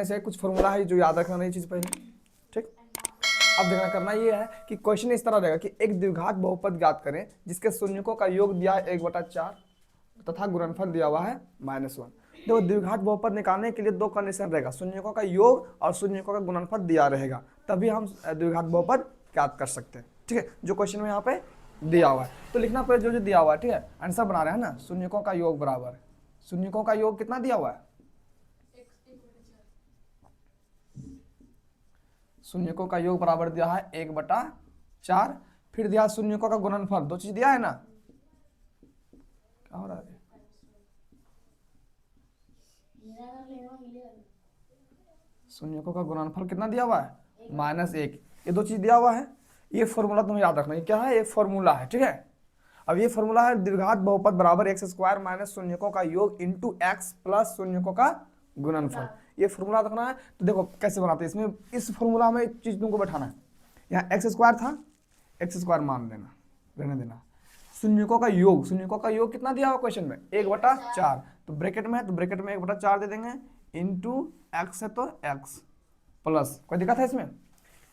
ऐसे कुछ फॉर्मूला है जो याद रखना नहीं चीज पहले, ठीक। अब देखना करना ये है कि क्वेश्चन इस तरह रहेगा कि एक द्विघात बहुपद ज्ञात करें जिसके शून्यकों का योग दिया है 1/4 तथा गुणनफल दिया हुआ है -1। देखो द्विघात बहुपद निकालने के लिए दो कंडीशन रहेगा, शून्यकों का योग और शून्यकों का गुणनफल दिया रहेगा, तभी हम द्विघात बहुपद ज्ञात कर सकते हैं, ठीक है। जो क्वेश्चन में यहाँ पे दिया हुआ है तो लिखना पड़ेगा जो जो दिया हुआ है, ठीक है। आंसर बना रहे हैं ना, शून्यकों का योग बराबर, शून्यकों का योग कितना दिया हुआ है, शून्यकों का योग बराबर दिया है 1/4, फिर दिया शून्यकों का गुणनफल, दो चीज दिया है ना, क्या हो रहा है, शून्यकों का गुणनफल कितना दिया हुआ है -1, ये दो चीज दिया हुआ है। ये फॉर्मूला तुम्हें याद रखना है, क्या है, ये फॉर्मूला है, ठीक है। अब ये फॉर्मूला है द्विघात बहुपद बराबर x² माइनस शून्यकों का योग इंटू x प्लस शून्यकों का गुणनफल, ये फॉर्मूला रखना है। तो देखो कैसे बनाते हैं इसमें, इस फॉर्मूला में एक चीज तुमको बैठाना है, यहाँ x² था, x² मान लेना, रहने देना। शून्यकों का योग, शून्यकों का योग कितना दिया हुआ क्वेश्चन में 1/4, तो ब्रैकेट में है तो ब्रैकेट में 1/4 दे देंगे, इंटू x है तो x प्लस, कोई दिक्कत है इसमें।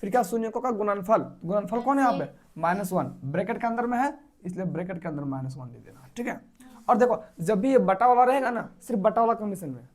फिर क्या शून्यकों का गुणनफल, गुणनफल कौन है यहाँ पे -1, ब्रैकेट के अंदर में है इसलिए ब्रैकेट के अंदर -1 दे देना, ठीक है। और देखो जब भी ये बटा वाला रहेगा ना, सिर्फ बटा वाला कंडीशन में,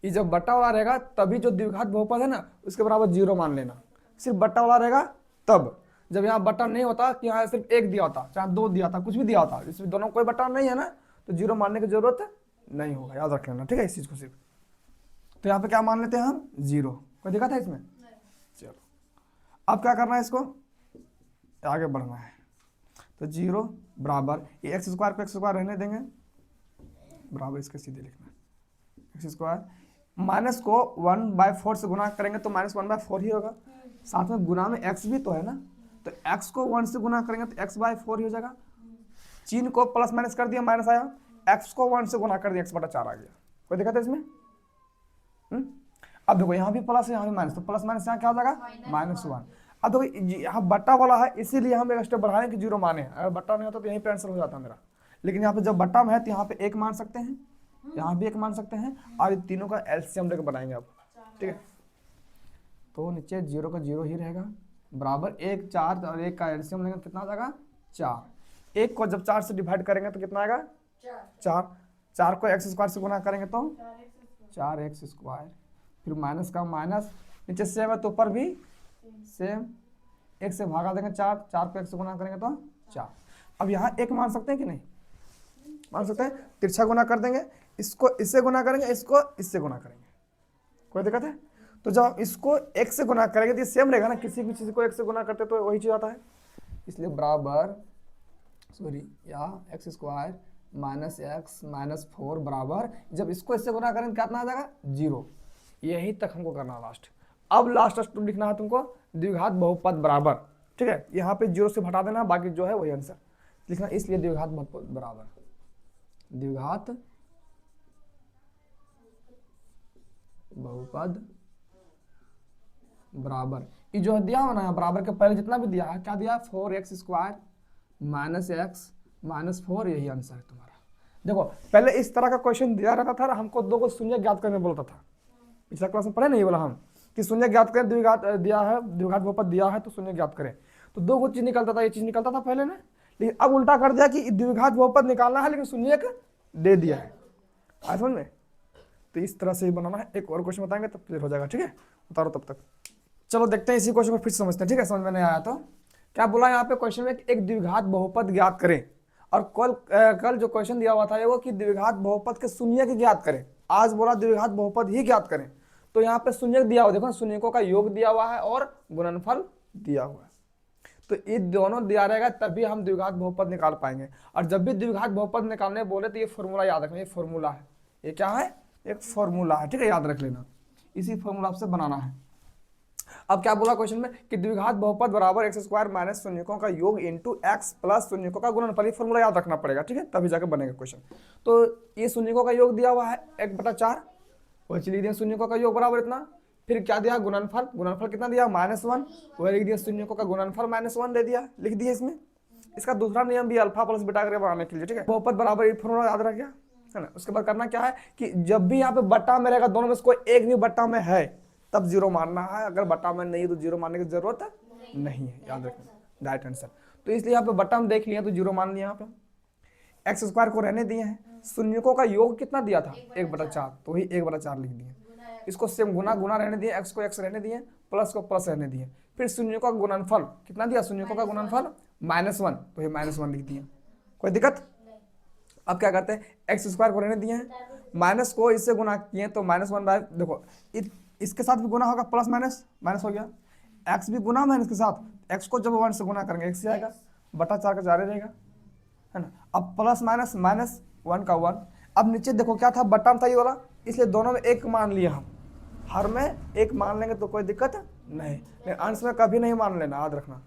ये जब बटा वाला रहेगा तभी जो द्विघात बहुपद है ना उसके बराबर 0 मान लेना, सिर्फ बटा वाला रहेगा तब। जब यहाँ बटा नहीं होता कि यहाँ सिर्फ 1 दिया होता, चाहे 2 दिया था, कुछ भी दिया होता, इसमें दोनों कोई बटा नहीं है ना, तो 0 मानने की जरूरत नहीं होगा, याद रख लेना, ठीक है इस चीज को सिर्फ। तो यहाँ पे क्या मान लेते हैं हम 0, कोई दिक्कत है इसमें। चलो अब क्या करना है, इसको आगे बढ़ना है, तो 0 बराबर ये x² को x² रहने देंगे, बराबर इसके सीधे लिखना है x² माइनस को 1/4 से गुना करेंगे तो -1/4 ही होगा, साथ में गुना में x भी तो है ना, तो x को 1 से गुना करेंगे तो x/4 ही हो जाएगा, चिन्ह को प्लस माइनस कर दिया माइनस आया, x को 1 से गुना कर दिया x/4 आ गया, कोई दिक्कत है इसमें। अब देखो यहाँ भी प्लस है यहाँ भी माइनस, तो प्लस माइनस यहाँ क्या हो जाएगा -1। अब देखो यहाँ बट्टा वाला है इसीलिए हम एक स्टेप बढ़ाएं कि 0 माने, अगर बट्टा नहीं होता तो यहीं पे आंसर हो जाता मेरा, लेकिन यहाँ पे जब बट्टा में है तो यहाँ पे 1 मान सकते हैं, यहाँ भी 1 मान सकते हैं, और इन तीनों का एलसीएम लेकर बनाएंगे अब, ठीक है। तो नीचे 0 का 0 ही रहेगा, बराबर 1 4 और 1 का एलसीएम लेंगे कितना आ जाएगा 4, 1 को जब 4 से डिवाइड करेंगे तो कितना आएगा 4 को x² से गुना करेंगे तो 4x², फिर माइनस का माइनस, नीचे सेम है तो ऊपर भी सेम, 1 से भागा देंगे 4 को 1 से गुना करेंगे तो 4। अब यहाँ 1 मान सकते हैं कि नहीं मान सकते हैं, तिरछा गुना कर देंगे, इसको इससे गुना करेंगे, इसको इससे गुना करेंगे, कोई दिक्कत है। तो जब इसको 1 से गुना करेंगे तो ये सेम रहेगा ना, किसी भी चीज को 1 से गुना करते तो वही चीज आता है, इसलिए बराबर यहाँ x² माइनस x -4 बराबर, जब इसको इससे गुना करेंगे कितना आ जाएगा 0, यही तक हमको करना लास्ट। अब लास्ट स्टेप लिखना है तुमको द्विघात बहुपद बराबर, ठीक है, यहाँ पे 0 से हटा देना, बाकी जो है वही आंसर लिखना, इसलिए द्विघात बहुपद बराबर, द्विघात बहुपद बराबर, ये जो दिया हुआ ना बराबर के पहले जितना भी दिया है, क्या दिया 4x² माइनस x -4, यही आंसर है तुम्हारा। देखो पहले इस तरह का क्वेश्चन दिया रहता था, हमको 2 को शून्य ज्ञात करने बोलता था, पिछला क्लास में पढ़े नहीं बोला हम कि शून्य ज्ञात करें, द्विघात दिया है, द्विघात बहुपद दिया है तो शून्य ज्ञात करें, तो 2 को चीज निकलता था, ये चीज निकलता था पहले ना, लेकिन अब उल्टा कर दिया कि द्विघात बहुपद निकालना है लेकिन शून्य दे दिया है, आया समझ में। तो इस तरह से ही बनाना है, एक और क्वेश्चन बताएंगे तब क्लियर हो जाएगा, ठीक है, उतारो तब तक। चलो देखते हैं इसी क्वेश्चन को फिर समझते हैं, ठीक है, समझ में नहीं आया तो क्या बोला यहाँ पे क्वेश्चन में, एक द्विघात बहुपद ज्ञात करें, और कल जो क्वेश्चन दिया हुआ था वो कि द्विघात बहुपद के शून्य की ज्ञात करें, आज बोला द्विघात बहुपद ही ज्ञात करें। तो यहाँ पे शून्य दिया हुआ, देखो शून्यकों का योग दिया हुआ है और गुणनफल दिया हुआ है, तो ये दोनों दिया रहेगा तभी हम द्विघात बहुपद निकाल पाएंगे। और जब भी द्विघात बहुपद निकालने बोले तो ये फॉर्मूला याद रखना, ये फॉर्मूला है, ये क्या है, एक फॉर्मूला है, ठीक है, याद रख लेना, इसी फॉर्मूला से बनाना है। अब क्या बोला क्वेश्चन में कि द्विघात बहुपद बराबर x² माइनस शून्यकों का योग इंटू x प्लस शून्यकों का गुणनफल, फॉर्मूला याद रखना पड़ेगा, ठीक है, तभी जाकर बनेगा क्वेश्चन। तो ये शून्यकों का योग दिया हुआ है 1/4, वही चीज लिख दिया शून्यकों का योग बराबर इतना, फिर क्या दिया गुणनफल, गुणनफल कितना दिया -1, वही लिख दिया शून्यकों का गुणनफल -1 दे दिया, लिख दिया इसमें। इसका दूसरा नियम भी अल्फा प्लस बीटा करके बनाने के लिए, ठीक है, बहुपद बराबर ये फॉर्मूला याद रख गया। है ना। उसके बाद करना क्या है कि जब भी यहाँ पे बट्टा में रहेगा, दोनों में से कोई एक भी बट्टा में है तब जीरो मानना है, अगर बट्टा में नहीं है तो जीरो मानने की जरूरत नहीं है, याद रखना, राइट आंसर। तो इसलिए यहाँ पे बट्टा में देख लिया तो जीरो मान लिया। यहाँ पे एक्स स्क्वायर को रहने दिए हैं, शून्यकों का योग कितना दिया था 1/4, तो वही 1/4 लिख दिए। इसको सेम गुना गुना रहने दिए, एक्स को एक्स रहने दिए, प्लस को प्लस रहने दिए। फिर शून्यकों का गुणनफल कितना दिया, शून्यकों का गुणनफल -1, तो ये -1 लिख दिए। कोई दिक्कत? अब क्या करते हैं, एक्स स्क्वायर को रहने दिए हैं, माइनस को इससे गुना किए तो -1 देखो इसके साथ भी गुना होगा, प्लस माइनस माइनस हो गया, एक्स भी गुना माइनस के साथ, एक्स को जब 1 से गुना करेंगे एक्स ही आएगा, बटा 4 का 4 रहेगा, है ना। अब प्लस माइनस माइनस 1 का 1, अब नीचे देखो क्या था, बट्टा में था ये वाला, इसलिए दोनों में एक मान लिया हम, हर में एक मान लेंगे तो कोई दिक्कत नहीं, लेकिन अंश में कभी नहीं मान लेना, याद रखना।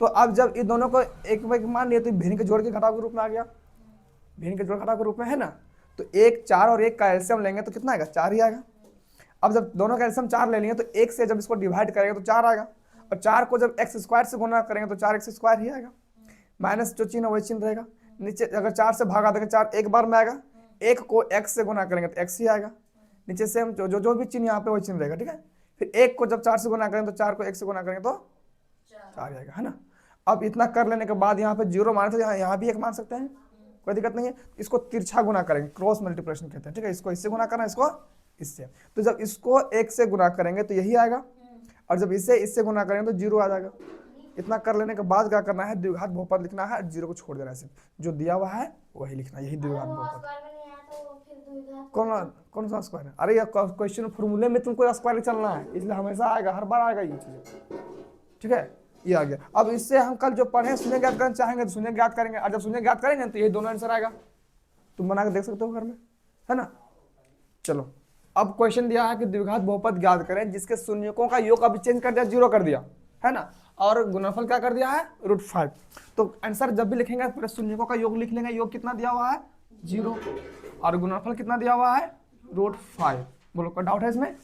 तो अब जब इन दोनों को एक में मान लिया तो भिन्न के जोड़ के घटाव के रूप में आ गया, भिन्न के जोड़ घटाव के रूप में, है ना। तो 1 4 और 1 का एलसीएम लेंगे तो कितना आएगा, 4 ही आएगा। अब जब दोनों का एलसीएम 4 ले लिए तो 1 से जब इसको डिवाइड करेंगे तो 4 आएगा, और 4 को जब एक्स स्क्वायर से गुना करेंगे तो 4x स्क्वायर ही आएगा, माइनस जो चिन्ह वही चिन्ह रहेगा। नीचे अगर 4 से भागा देंगे 4 एक बार में आएगा, 1 को x से गुना करेंगे तो x ही आएगा, नीचे से हम जो भी चिन्ह यहाँ पे वही चिन्ह रहेगा, ठीक है। फिर 1 को जब 4 से गुना करेंगे तो 4 को 1 से गुना करेंगे तो 4 आएगा, है ना। अब इतना कर लेने के बाद यहाँ पे 0 माने तो यहाँ भी 1 मान सकते हैं, कोई दिक्कत नहीं है। इसको तिरछा गुना करेंगे, क्रॉस मल्टीप्लिकेशन कहते हैं, ठीक है। इसको इससे गुना करना, इसको इससे, तो जब इसको 1 से गुना करेंगे तो यही आएगा, और जब इससे गुना करेंगे तो 0 आ जाएगा। इतना कर लेने के बाद क्या करना है, द्विघात बहुपद लिखना है, 0 को छोड़ देना है, सिर्फ जो दिया हुआ है वही लिखना, यही द्विघात बहुपद। कौन सा स्क्वायर है? अरे क्वेश्चन फॉर्मूले में तुमको स्क्वायर चलना है, इसलिए हमेशा आएगा, हर बार आएगा ये चीज, ठीक है। ये आ गया। अब इससे हम कल जो पढ़े शून्य ज्ञात करना चाहेंगे तो शून्य ज्ञात करेंगे, और जब शून्य ज्ञात करेंगे तो ये दोनों आंसर आएगा, तुम बना के देख सकते हो घर में, है ना। चलो अब क्वेश्चन दिया है कि द्विघात बहुपद ज्ञात करें जिसके शून्यकों का योग अभी चेंज कर दिया, 0 कर दिया, है ना, और गुणनफल क्या कर दिया है, √5। तो आंसर जब भी लिखेंगे पूरे शून्यकों का योग लिख लेंगे, योग कितना दिया हुआ है 0, और गुणनफल कितना दिया हुआ है √5। बोलो कोई डाउट है इसमें?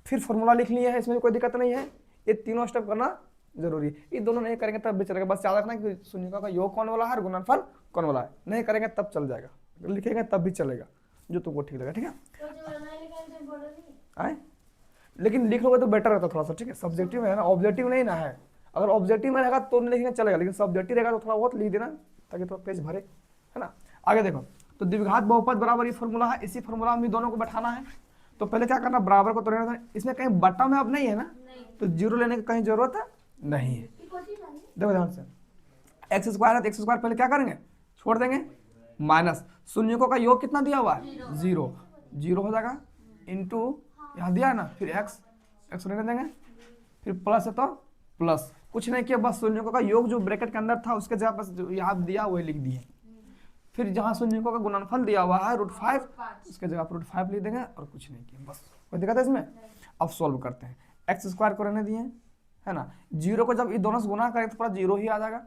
फिर फॉर्मूला लिख लिया है, इसमें कोई दिक्कत नहीं है, ये तीनों स्टेप करना जरूरी है। ये दोनों नहीं करेंगे तब भी चलेगा, बस याद रखना कि शून्यकों का योग कौन वाला है, गुणनफल कौन वाला है, नहीं करेंगे तब चल जाएगा, लिखेंगे तब भी चलेगा, जो तुमको ठीक लगे, ठीक है। आए लेकिन लिख लोगे तो बेटर रहता थोड़ा सा, ठीक है। सब्जेक्टिव है ना, ऑब्जेक्टिव नहीं ना है, अगर ऑब्जेक्टिव में रहेगा तो लिखना चलेगा, लेकिन सब्जेक्टिव रहेगा तो थोड़ा बहुत लिख देना ताकि थोड़ा पेज भरे, है ना। आगे देखो, तो द्विघात बहुपद बराबर ये फॉर्मूला है, इसी फॉर्मूला में दोनों को बैठाना है। तो पहले क्या करना, बराबर को तो रहना था, इसमें कहीं बट्टा में अब नहीं है ना, तो 0 लेने की कहीं जरूरत नहीं है। देखो ध्यान से, एक्स स्क्वायर है तो एक्स स्क्वायर पहले क्या करेंगे, छोड़ देंगे, माइनस शून्यकों का योग कितना दिया हुआ है 0, 0 हो जाएगा, इंटू यहाँ दिया है ना, फिर एक्स रहने देंगे, फिर प्लस है तो प्लस, कुछ नहीं किया, बस शून्यकों का योग जो ब्रैकेट के अंदर था उसके जगह बस जो यहाँ दिया वही लिख दिए। फिर जहाँ शून्यकों का गुणनफल दिया हुआ है √5, उसके जगह पर √5 लिख देंगे और कुछ नहीं किया, बस। कोई दिक्कत है इसमें? अब सॉल्व करते हैं, एक्स स्क्वायर को रहने दिए, है ना, 0 को जब ये दोनों से गुना करें तो पूरा 0 ही आ जाएगा,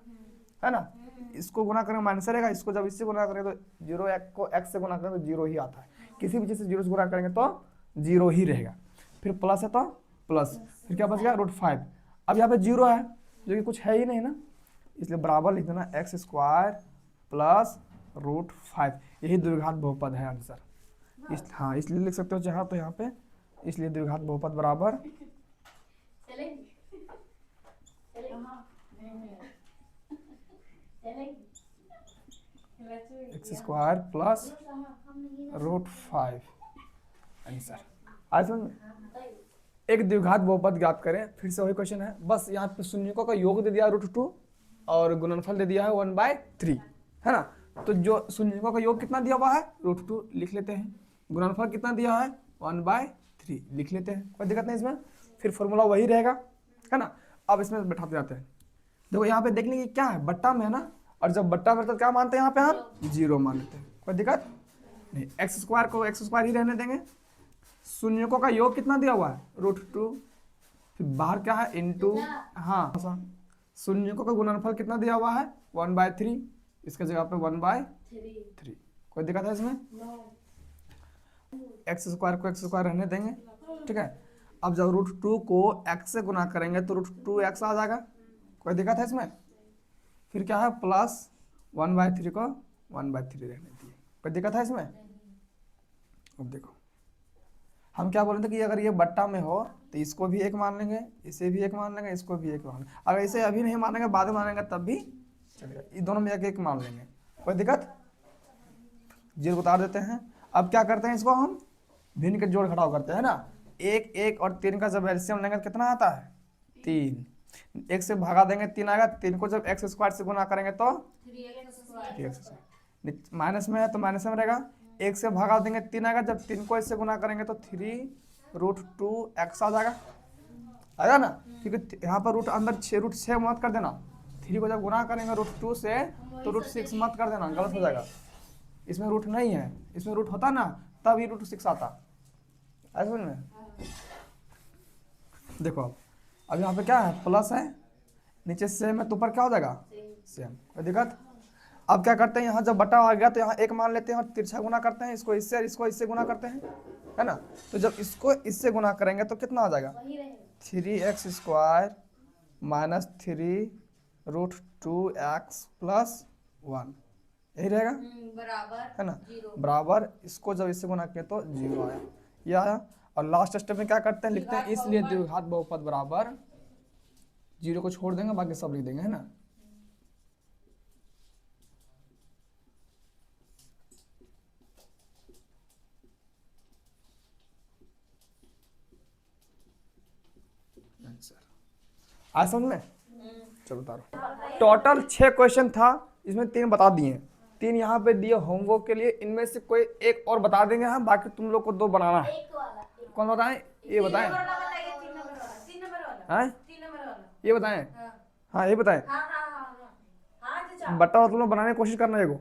है ना। इसको गुना करेंगे माइनस रहेगा, इसको जब इससे गुना करेंगे तो 0 को x से गुना करेंगे तो 0 ही आता है, किसी भी चीज से 0 से गुना करेंगे तो 0 ही रहेगा। फिर प्लस है तो प्लस, फिर क्या बच गया √5। अब यहाँ पे 0 है जो कि कुछ है ही नहीं ना, इसलिए बराबर लिख देना एक्स स्क्वायर प्लस √5, यही द्विघात बहुपद है आंसर। हाँ इसलिए लिख सकते हो चाहे तो यहाँ पे, इसलिए द्विघात बहुपद बराबर एक्स स्क्वायर प्लस √5 आंसर। आज समझ में? एक द्विघात बहुपद ज्ञात करें, फिर से वही क्वेश्चन है, बस यहाँ पे शून्यकों का योग दे दिया √2 और गुणनफल दे दिया है 1/3, है ना। तो जो शून्यकों का योग कितना दिया हुआ है √2 लिख लेते हैं, गुणनफल कितना दिया है 1/3 लिख लेते हैं, कोई दिक्कत नहीं इसमें। फिर फॉर्मूला वही रहेगा, है ना। अब इसमें बैठाते जाते हैं, देखो यहाँ पे देखने की क्या है, बट्टा में है ना, और जब बट्टा में तो क्या मानते हैं यहाँ पे हम 0 मान लेते हैं, कोई दिक्कत नहीं। एक्स स्क्वायर को एक्स स्क्वायर ही रहने देंगे, शून्यकों का योग कितना दिया हुआ है √2, फिर बाहर क्या है इंटू, हाँ शून्यकों का गुणनफल कितना दिया हुआ है 1/3, इसके जगह पे 1/3, कोई दिक्कत है इसमें? एक्स स्क्वायर को एक्स स्क्वायर रहने देंगे, ठीक है। अब जब √2 को x से गुना करेंगे तो √2x आ जाएगा, कोई दिक्कत है इसमें? फिर क्या है प्लस 1/3 को 1/3 रहने दिए, कोई दिक्कत है इसमें? अब देखो हम क्या बोल रहे थे कि अगर ये बट्टा में हो तो इसको भी एक मान लेंगे, इसे भी एक मान लेंगे, इसको भी एक मान लेंगे। अगर इसे अभी नहीं मानेंगे बाद में मानेंगे तब भी चलेगा, ये दोनों में एक एक मान लेंगे, कोई दिक्कत। 0 उतार देते हैं। अब क्या करते हैं, इसको हम भिन्न के जोड़ घटाव करते हैं ना। 1 1 और 3 का जब एलसीएम लेंगे तो कितना आता है 3। 1 से भागा देंगे 3 आएगा, 3 को जब x स्क्वायर से गुना करेंगे तो 3x। माइनस में है तो माइनस में रहेगा। 1 से भागा देंगे 3 आएगा, जब 3 को इससे गुना करेंगे तो 3√2x आ जाएगा, आएगा ना। क्योंकि यहाँ पर रूट अंदर 6 मत कर देना, 3 को जब गुना करेंगे √2 से तो √6 मत कर देना, गलत हो जाएगा। इसमें रूट नहीं है, इसमें रूट होता ना तब ये √6 आता, ऐसा समझ में। देखो अब यहाँ पे क्या है, प्लस है, नीचे सेम है तो ऊपर क्या हो जाएगा सेम, कोई दिक्कत। अब क्या करते हैं, यहाँ जब बटा आ गया तो यहाँ एक मान लेते हैं और तिरछा गुना करते हैं, इसको इससे और इसको इससे गुना करते हैं, है ना। तो जब इसको इससे गुना करेंगे तो कितना आ जाएगा 3x square minus 3√2x plus 1, यही रहेगा, बराबर है ना। बराबर इसको जब इससे गुना किया तो 0 आया, ये आया। और लास्ट स्टेप में क्या करते हैं, लिखते हैं इसलिए द्विघात बहुपद बराबर, 0 को छोड़ देंगे बाकी सब लिख देंगे, है ना। आज समझ में, चलो उतारो। टोटल 6 क्वेश्चन था, इसमें 3 बता दिए, 3 यहाँ पे दिए होमवर्क के लिए। इनमें से कोई एक और बता देंगे हम, बाकी तुम लोग को 2 बनाना है। कौन बताएं, ये बताएं, ये बताएं, हाँ ये बताएं। बताओ तुम लोग बनाने की कोशिश करना, एगो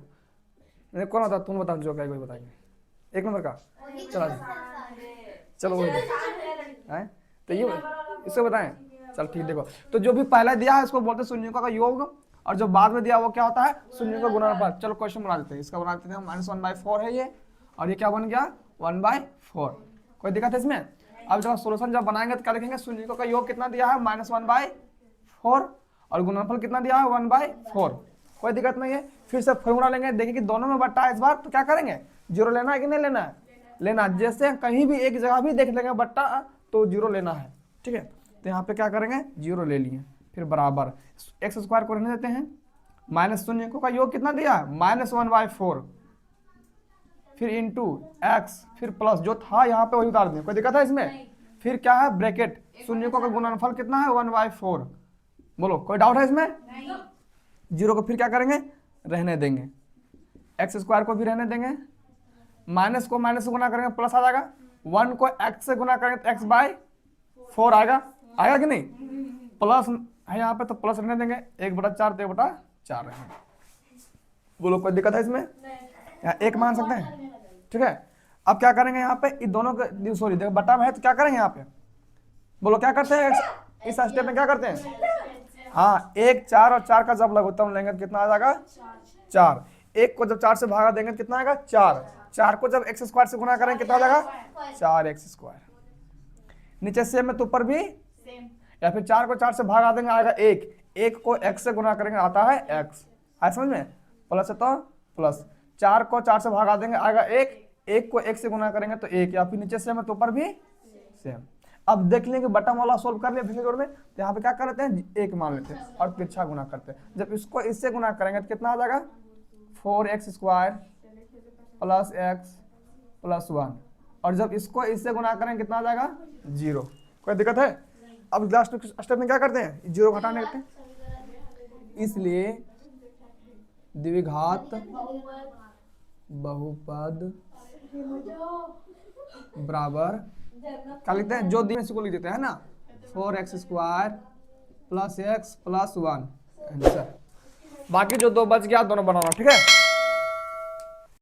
कौन बता, तुम बता, जो कोई बताएंगे 1 नंबर का, चलो वही है तो ये इसको बताएं, चल ठीक। देखो तो जो भी पहला दिया है इसको बोलते हैं शून्यों का योग, और जो बाद में दिया वो क्या होता है शून्यों का गुणनफल। चलो क्वेश्चन बना देते हैं, इसका बना देते हैं -1/4 है ये, और ये क्या बन गया 1/4, कोई दिक्कत है इसमें। अब जब सोल्यूशन जब बनाएंगे तो क्या लिखेंगे, शून्यों का योग कितना दिया है -1/4 और गुणनफल कितना दिया है 1/4, कोई दिक्कत नहीं है। फिर से फॉर्मूला लेंगे, देखिए कि दोनों में बट्टा है इस बार, तो क्या करेंगे 0 लेना है कि नहीं लेना है, लेना। जैसे कहीं भी एक जगह भी देख लेंगे बट्टा तो 0 लेना है, ठीक है। तो यहाँ पे क्या करेंगे 0 ले लिए, फिर बराबर x स्क्वायर को रहने देते हैं, माइनस शून्यों का योग कितना दिया है -1/4, फिर इंटू x, फिर प्लस जो था यहाँ पे वही उतार दें, कोई दिक्कत है इसमें। फिर क्या है ब्रैकेट, शून्यों का गुणनफल कितना है 1/4, बोलो कोई डाउट है इसमें। 0 को फिर क्या करेंगे रहने देंगे, x स्क्वायर को भी रहने देंगे, माइनस को माइनस से गुना करेंगे प्लस आ जाएगा, 1 को x से गुना करेंगे तो x/4 आएगा, आएगा कि नहीं। प्लस है यहाँ पे तो प्लस रहने देंगे, 1/4 तो 1/4 रहेंगे, बोलो कोई दिक्कत है इसमें। यहाँ 1 मान सकते हैं, ठीक है। अब क्या करेंगे यहाँ पे इन दोनों के, सॉरी देखो बटा में है तो क्या करेंगे यहाँ पे, बोलो क्या करते हैं इस स्टेप में क्या करते हैं, हाँ 1 4 और 4 का जब लघुत्तम लेंगे तो कितना आ जाएगा 4। 1 को जब 4 से भागा देंगे तो कितना आएगा 4। 4 को जब x स्क्वायर से गुना करेंगे कितना आ जाएगा 4x स्क्वायर। नीचे सेम में तो ऊपर भी सेम, या फिर 4 को 4 से भागा देंगे आएगा 1। 1 को x से गुना करेंगे आता है x, आया समझ में, प्लस है तो प्लस। 4 को 4 से भागा देंगे आएगा 1। 1 को 1 से गुना करेंगे तो 1, या फिर नीचे सेम है तो ऊपर भी सेम। अब देख लेंगे बटन वाला सोल्व कर लिया पिछले जोड़ में, तो यहाँ पे क्या करते हैं 1 मान लेते हैं और तिरछा गुना करते हैं। जब इसको इससे गुना करेंगे तो कितना आ जाएगा 4x square plus x plus 1, और जब इसको इससे गुना करेंगे कितना आ जाएगा 0, कोई दिक्कत है। अब लास्ट स्टेप में क्या करते हैं 0 घटाने लगते हैं, इसलिए द्विघात बहुपद बराबर क्या लिखते हैं, जो दिन को लिख देते हैं ना 4x square plus x plus 1 answer. बाकी जो 2 बच गया दोनों बनाना, ठीक है।